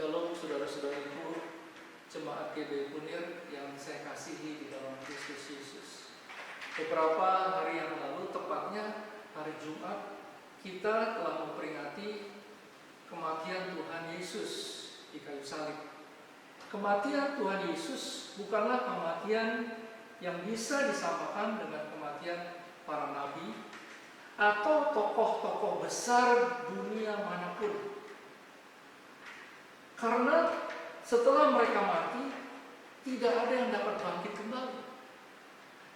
Shalom saudara-saudariku, jemaat GB Kunir yang saya kasihi di dalam Kristus Yesus. Beberapa hari yang lalu, tepatnya hari Jumat, kita telah memperingati kematian Tuhan Yesus di kayu salib. Kematian Tuhan Yesus bukanlah kematian yang bisa disamakan dengan kematian para nabi atau tokoh-tokoh besar dunia manapun. Karena setelah mereka mati, tidak ada yang dapat bangkit kembali.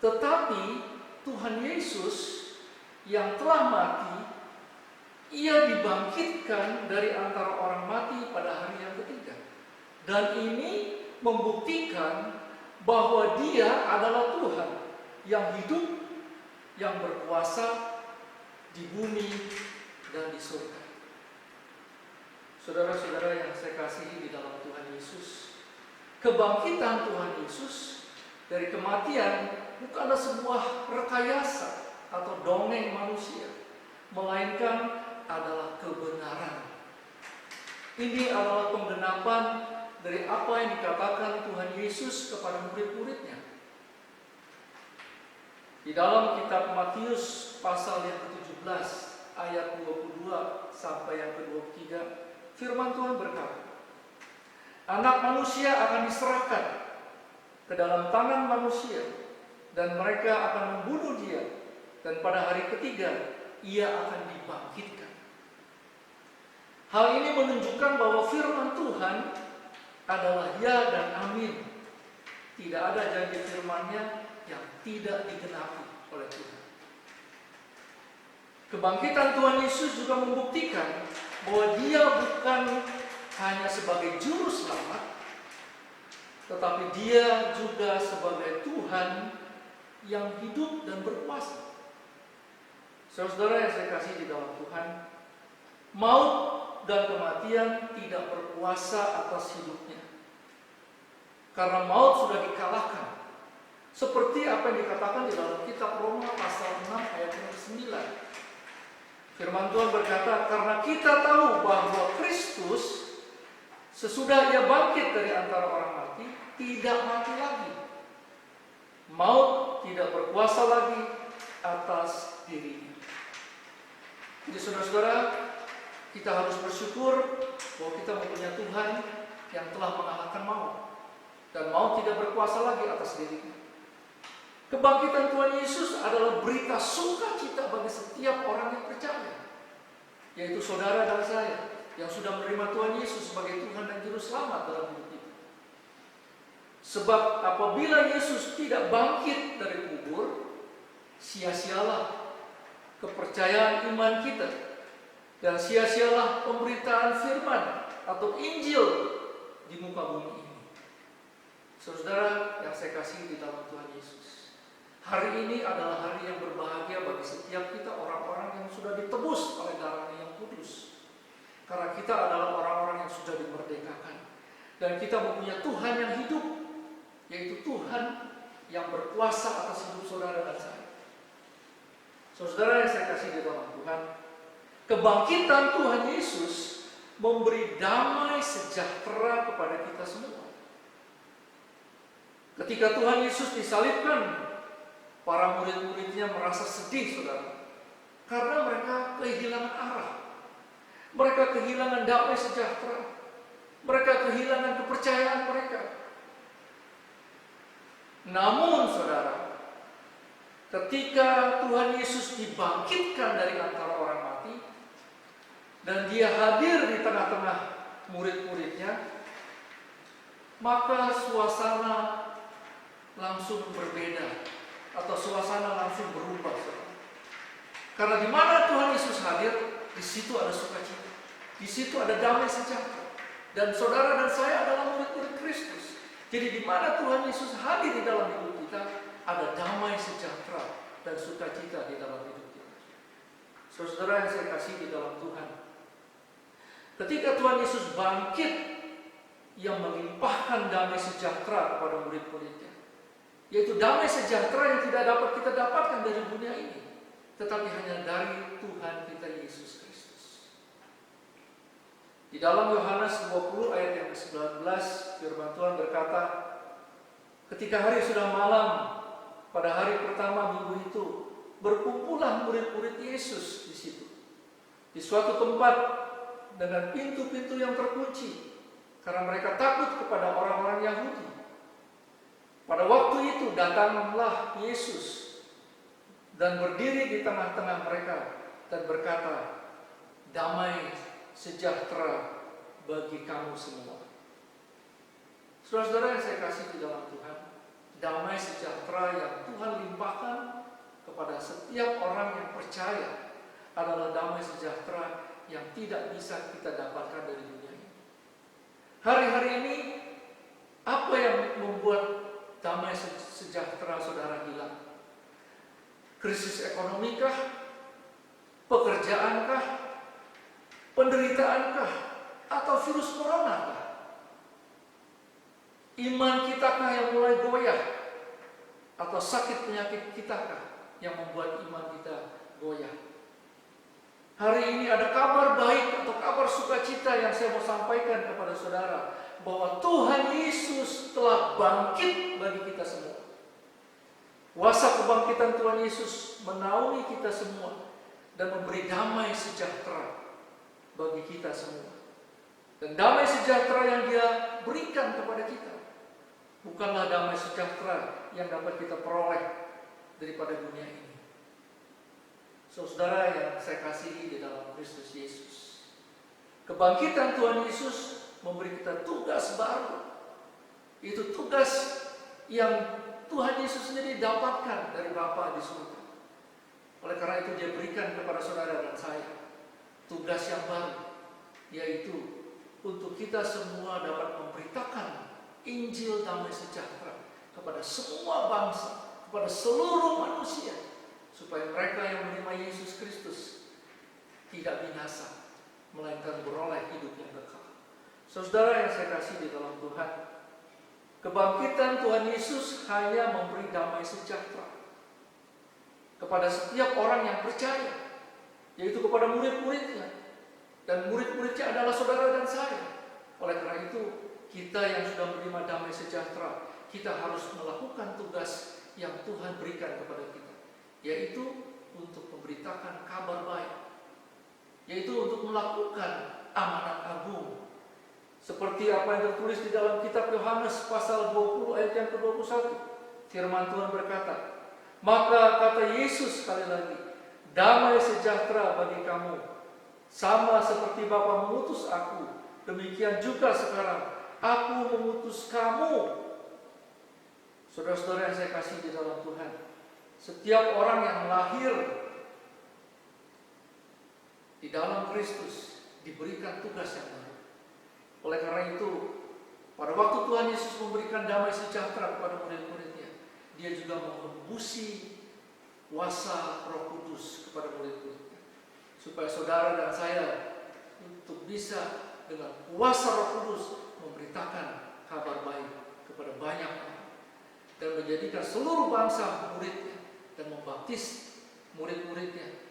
Tetapi Tuhan Yesus yang telah mati, Ia dibangkitkan dari antara orang mati pada hari yang ketiga. Dan ini membuktikan bahwa Dia adalah Tuhan yang hidup, yang berkuasa di bumi dan di surga. Saudara-saudara yang saya kasihi di dalam Tuhan Yesus, kebangkitan Tuhan Yesus dari kematian bukanlah sebuah rekayasa atau dongeng manusia, melainkan adalah kebenaran. Ini adalah penggenapan dari apa yang dikatakan Tuhan Yesus kepada murid-muridnya. Di dalam kitab Matius pasal yang ke-17 ayat 22 sampai yang ke-23, firman Tuhan berkata, Anak manusia akan diserahkan ke dalam tangan manusia, dan mereka akan membunuh Dia, dan pada hari ketiga Ia akan dibangkitkan. Hal ini menunjukkan bahwa firman Tuhan adalah ya dan amin. Tidak ada janji firman-Nya yang tidak digenapi oleh Tuhan. Kebangkitan Tuhan Yesus juga membuktikan bahwa Dia bukan hanya sebagai juru selamat, tetapi Dia juga sebagai Tuhan yang hidup dan berkuasa. Saudara yang saya kasih di dalam Tuhan, maut dan kematian tidak berkuasa atas hidupnya. Karena maut sudah dikalahkan. Seperti apa yang dikatakan di dalam kitab Roma pasal 6 ayat 9. Firman Tuhan berkata, karena kita tahu bahwa Kristus sesudah Ia bangkit dari antara orang mati, tidak mati lagi. Maut tidak berkuasa lagi atas dirinya. Jadi saudara-saudara, kita harus bersyukur bahwa kita mempunyai Tuhan yang telah mengalahkan maut. Dan maut tidak berkuasa lagi atas dirinya. Kebangkitan Tuhan Yesus adalah berita sukacita bagi setiap orang yang percaya, yaitu saudara dan saya yang sudah menerima Tuhan Yesus sebagai Tuhan dan Juru Selamat dalam hidup kita. Sebab apabila Yesus tidak bangkit dari kubur, sia-sialah kepercayaan iman kita, dan sia-sialah pemberitaan firman atau Injil di muka bumi ini. Saudara yang saya kasih di dalam Tuhan Yesus, hari ini adalah hari yang berbahagia bagi setiap kita, orang-orang yang sudah ditebus oleh darah-Nya yang kudus. Karena kita adalah orang-orang yang sudah dimerdekakan. Dan kita mempunyai Tuhan yang hidup, yaitu Tuhan yang berkuasa atas hidup saudara dan saya. Saudara yang saya kasih di dalam Tuhan, kebangkitan Tuhan Yesus memberi damai sejahtera kepada kita semua. Ketika Tuhan Yesus disalibkan, para murid-muridnya merasa sedih, saudara, karena mereka kehilangan arah. Mereka kehilangan damai sejahtera. Mereka kehilangan kepercayaan mereka. Namun, saudara, ketika Tuhan Yesus dibangkitkan dari antara orang mati, dan Dia hadir di tengah-tengah murid-muridnya, maka suasana langsung berbeda, atau suasana langsung berubah. Karena di mana Tuhan Yesus hadir, di situ ada sukacita, di situ ada damai sejahtera. Dan saudara dan saya adalah murid-murid Kristus. Jadi di mana Tuhan Yesus hadir di dalam hidup kita, ada damai sejahtera dan sukacita di dalam hidup kita. Saudara yang saya kasih di dalam Tuhan, ketika Tuhan Yesus bangkit, Ia melimpahkan damai sejahtera kepada murid-muridnya, yaitu damai sejahtera yang tidak dapat kita dapatkan dari dunia ini, tetapi hanya dari Tuhan kita Yesus Kristus. Di dalam Yohanes 20 ayat yang ke-19, firman Tuhan berkata, ketika hari sudah malam, pada hari pertama minggu itu, berkumpullah murid-murid Yesus di situ, di suatu tempat dengan pintu-pintu yang terkunci, karena mereka takut kepada orang-orang Yahudi. Pada waktu itu datanglah Yesus dan berdiri di tengah-tengah mereka dan berkata, damai sejahtera bagi kamu semua. Saudara-saudara yang saya kasih di dalam Tuhan, damai sejahtera yang Tuhan limpahkan kepada setiap orang yang percaya adalah damai sejahtera yang tidak bisa kita dapatkan dari dunia ini. Hari-hari ini, apa yang membuat damai sejahtera saudara hilang? Krisis ekonomikah? Pekerjaankah? Penderitaankah? Atau virus corona? Iman kitakah yang mulai goyah? Atau sakit penyakit kitakah yang membuat iman kita goyah? Hari ini ada kabar baik atau kabar sukacita yang saya mau sampaikan kepada saudara, bahwa Tuhan Yesus telah bangkit bagi kita semua. Kuasa kebangkitan Tuhan Yesus menaungi kita semua dan memberi damai sejahtera bagi kita semua. Dan damai sejahtera yang Dia berikan kepada kita bukanlah damai sejahtera yang dapat kita peroleh daripada dunia ini. Saudara yang saya kasihi di dalam Kristus Yesus, kebangkitan Tuhan Yesus memberi kita tugas baru. Itu tugas yang Tuhan Yesus sendiri dapatkan dari Bapa di surga. Oleh karena itu Dia berikan kepada saudara dan saya tugas yang baru, yaitu untuk kita semua dapat memberitakan Injil damai sejahtera kepada semua bangsa, kepada seluruh manusia, supaya mereka yang menerima Yesus Kristus tidak binasa, melainkan beroleh hidup yang kekal. Saudara yang saya kasih di dalam Tuhan, kebangkitan Tuhan Yesus hanya memberi damai sejahtera kepada setiap orang yang percaya, yaitu kepada murid-muridnya. Dan murid-muridnya adalah saudara dan saya. Oleh karena itu, kita yang sudah menerima damai sejahtera, kita harus melakukan tugas yang Tuhan berikan kepada kita, yaitu untuk memberitakan kabar baik, yaitu untuk melakukan amanat agung, seperti apa yang tertulis di dalam kitab Yohanes pasal 20 ayat yang ke-21. Firman Tuhan berkata, maka kata Yesus sekali lagi, damai sejahtera bagi kamu, sama seperti Bapa mengutus aku, demikian juga sekarang aku mengutus kamu. Saudara-saudara yang saya kasih di dalam Tuhan, setiap orang yang lahir di dalam Kristus diberikan tugas yang baru. Oleh karena itu, pada waktu Tuhan Yesus memberikan damai sejahtera kepada murid-muridnya, Dia juga mengembusi kuasa Roh Kudus kepada murid-muridnya, supaya saudara dan saya untuk bisa dengan kuasa Roh Kudus memberitakan kabar baik kepada banyak orang dan menjadikan seluruh bangsa muridnya dan membaptis murid-muridnya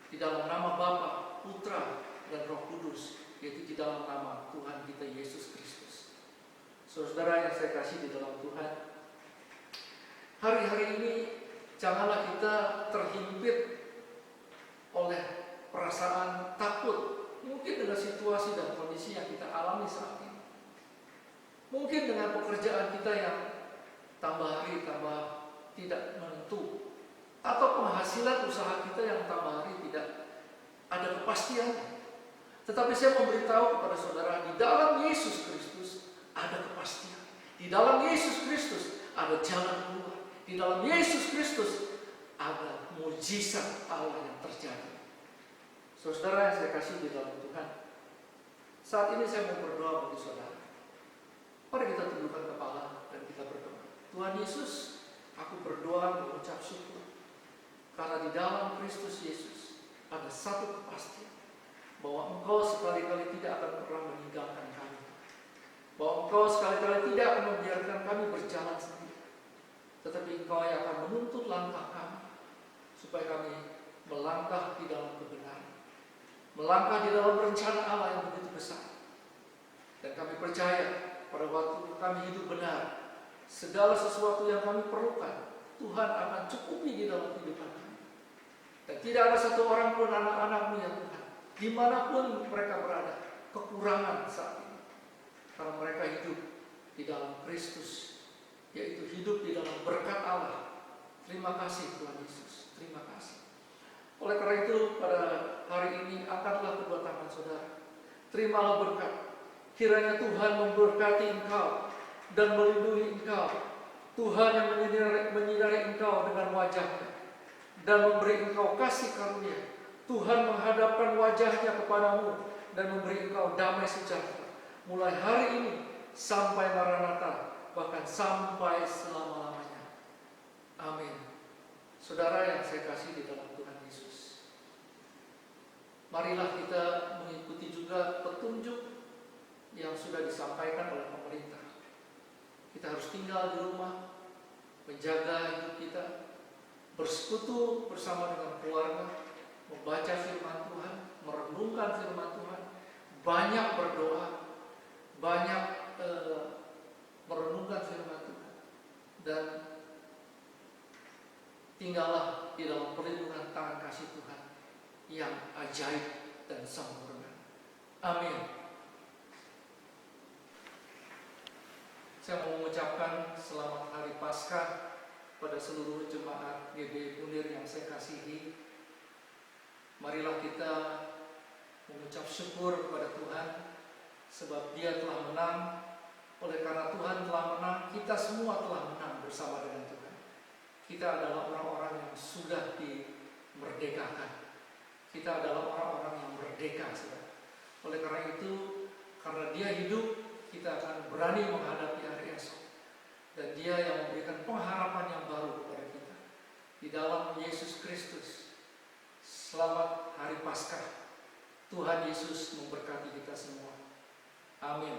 di dalam nama Bapa, Putra, dan Roh Kudus, yaitu di dalam nama Tuhan kita Yesus Kristus. Saudara yang saya kasih di dalam Tuhan, hari-hari ini janganlah kita terhimpit oleh perasaan takut, mungkin dengan situasi dan kondisi yang kita alami saat ini. Mungkin dengan pekerjaan kita yang tambah hari tambah tidak menentu, atau penghasilan usaha kita yang tambah hari tidak ada kepastiannya. Tetapi saya memberitahu kepada saudara, di dalam Yesus Kristus ada kepastian. Di dalam Yesus Kristus ada jalan keluar. Di dalam Yesus Kristus ada mujizat Allah yang terjadi. Saudara yang saya kasih di dalam Tuhan, saat ini saya mau berdoa bagi saudara. Mari kita tundukkan kepala dan kita berdoa. Tuhan Yesus, aku berdoa mengucap syukur karena di dalam Kristus Yesus ada satu kepastian, bahwa Engkau sekali-kali tidak akan pernah meninggalkan kami, bahwa Engkau sekali-kali tidak akan membiarkan kami berjalan sendiri, tetapi Engkau yang akan menuntut langkah kami supaya kami melangkah di dalam kebenaran, melangkah di dalam rencana Allah yang begitu besar, Kami percaya pada waktu kami hidup benar, segala sesuatu yang kami perlukan, Tuhan akan cukupi di dalam kehidupan kami. Dan tidak ada satu orang pun anak-anak-Mu ya Tuhan, dimanapun mereka berada, kekurangan saat ini. Karena mereka hidup di dalam Kristus, yaitu hidup di dalam berkat Allah. Terima kasih Tuhan Yesus, terima kasih. Oleh karena itu pada hari ini angkatlah kedua tangan saudara, terimalah berkat. Kiranya Tuhan memberkati engkau dan melindungi engkau. Tuhan yang menyinari engkau dengan wajah-Nya dan memberi engkau kasih karunia. Tuhan menghadapkan wajah-Nya kepadamu dan memberi engkau damai sejahtera. Mulai hari ini sampai Maranatha, bahkan sampai selama-lamanya. Amin. Saudara yang saya kasih di dalam Tuhan Yesus, marilah kita mengikuti juga petunjuk yang sudah disampaikan oleh pemerintah. Kita harus tinggal di rumah, menjaga hidup kita, bersekutu bersama dengan keluarga, membaca firman Tuhan, merenungkan firman Tuhan, banyak berdoa, banyak merenungkan firman Tuhan, dan tinggallah di dalam perlindungan tangan kasih Tuhan yang ajaib dan sempurna. Amin. Saya mau mengucapkan selamat hari Paskah pada seluruh jemaat GBI Munir yang saya kasihi. Marilah kita mengucap syukur kepada Tuhan sebab Dia telah menang. Oleh karena Tuhan telah menang, kita semua telah menang bersama dengan Tuhan. Kita adalah orang-orang yang sudah dimerdekakan. Kita adalah orang-orang yang merdeka, saudara. Oleh karena itu, karena Dia hidup, kita akan berani menghadapi hari esok. Dan Dia yang memberikan pengharapan yang baru kepada kita di dalam Yesus Kristus. Selamat hari Paskah. Tuhan Yesus memberkati kita semua. Amin.